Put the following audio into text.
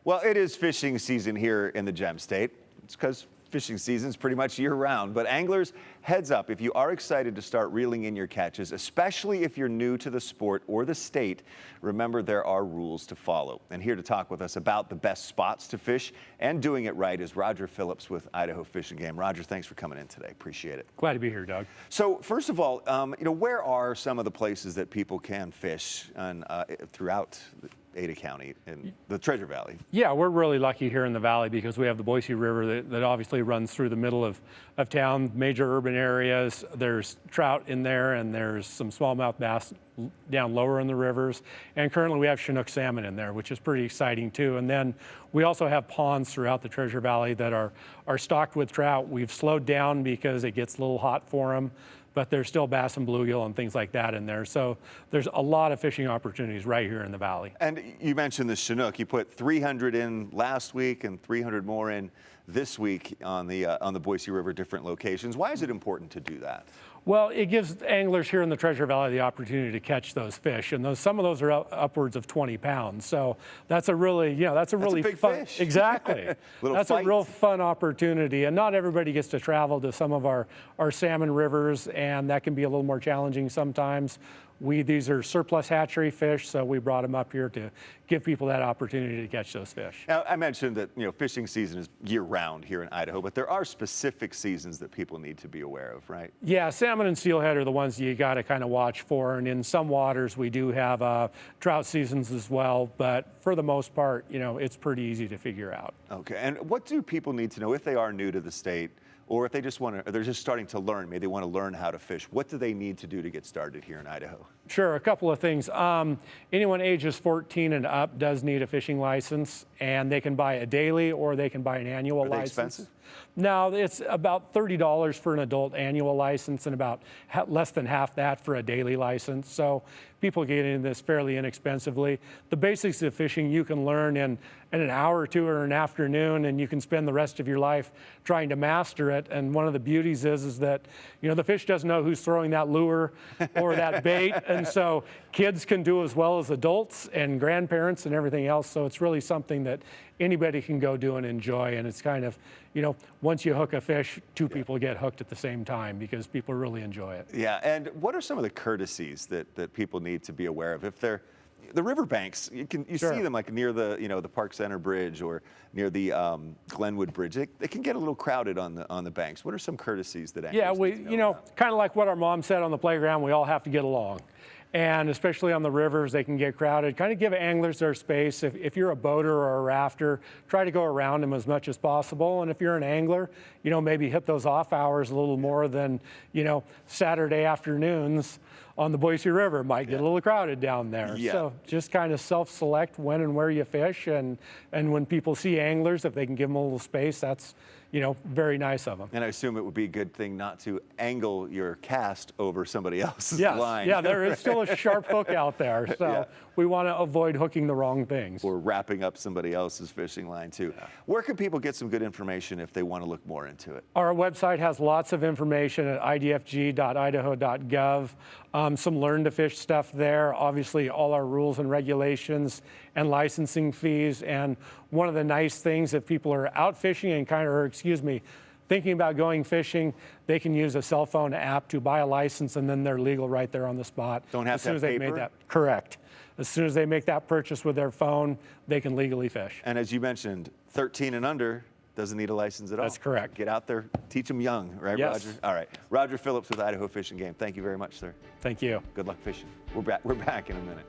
Well, it is fishing season here in the Gem State. It's because fishing season is pretty much year-round. But anglers, heads up, if you are excited to start reeling in your catches, especially if you're new to the sport or the state, remember there are rules to follow. And here to talk with us about the best spots to fish and doing it right is Roger Phillips with Idaho Fish and Game. Roger, thanks for coming in today. Appreciate it. Glad to be here, Doug. So first of all, where are some of the places that people can fish throughout Ada County and the Treasure Valley? Yeah, we're really lucky here in the valley because we have the Boise River that obviously runs through the middle of town, major urban areas. There's trout in there, and there's some smallmouth bass down lower in the rivers. And currently we have Chinook salmon in there, which is pretty exciting too. And then we also have ponds throughout the Treasure Valley that are stocked with trout. We've slowed down because it gets a little hot for them, but there's still bass and bluegill and things like that in there. So there's a lot of fishing opportunities right here in the valley. And you mentioned the Chinook. You put 300 in last week and 300 more in this week on the Boise River, different locations. Why is it important to do that? Well, it gives anglers here in the Treasure Valley the opportunity to catch those fish, and some of those are upwards of 20 pounds. So that's a really, that's a really big fun, fish. Exactly. That's fight. A real fun opportunity, and not everybody gets to travel to some of our salmon rivers, and that can be a little more challenging sometimes. These are surplus hatchery fish, so we brought them up here to give people that opportunity to catch those fish. Now, I mentioned that fishing season is year-round here in Idaho, but there are specific seasons that people need to be aware of, right? Yeah, salmon and steelhead are the ones you got to kind of watch for, and in some waters we do have trout seasons as well, but for the most part, it's pretty easy to figure out. Okay, and what do people need to know if they are new to the state? Or if they just they're just starting to learn, maybe they want to learn how to fish. What do they need to do to get started here in Idaho? Sure, a couple of things. Anyone ages 14 and up does need a fishing license, and they can buy a daily or they can buy an annual license. Are they expensive? No, it's about $30 for an adult annual license and about less than half that for a daily license. So people get into this fairly inexpensively. The basics of fishing you can learn in an hour or two or an afternoon, and you can spend the rest of your life trying to master it. And one of the beauties is that the fish doesn't know who's throwing that lure or that bait, and so kids can do as well as adults and grandparents and everything else. So it's really something that anybody can go do and enjoy, and it's kind of, once you hook a fish, two people get hooked at the same time because people really enjoy it. Yeah, and what are some of the courtesies that people need to be aware of? If they're the riverbanks, you Sure. see them like near the the Park Center Bridge or near the Glenwood Bridge. They can get a little crowded on the banks. What are some courtesies that anglers need to know about? Kind of like what our mom said on the playground, we all have to get along. And especially on the rivers, they can get crowded. Kind of give anglers their space. If you're a boater or a rafter, try to go around them as much as possible. And if you're an angler, maybe hit those off hours a little more than, Saturday afternoons on the Boise River. Might get a little crowded down there. Yeah. So just kind of self-select when and where you fish. And when people see anglers, if they can give them a little space, that's, very nice of them. And I assume it would be a good thing not to angle your cast over somebody else's line. Yeah, there is still a sharp hook out there. So we want to avoid hooking the wrong things. Or wrapping up somebody else's fishing line too. Yeah. Where can people get some good information if they want to look more into it? Our website has lots of information at idfg.idaho.gov. Some learn to fish stuff there. Obviously, all our rules and regulations and licensing fees. And one of the nice things, if people are out fishing and thinking about going fishing, they can use a cell phone app to buy a license, and then they're legal right there on the spot. Don't have to have paper? Correct. As soon as they make that purchase with their phone, they can legally fish. And as you mentioned, 13 and under doesn't need a license at all. That's correct. Get out there, teach them young, right, Yes. Roger? All right. Roger Phillips with Idaho Fish and Game. Thank you very much, sir. Thank you. Good luck fishing. We're back in a minute.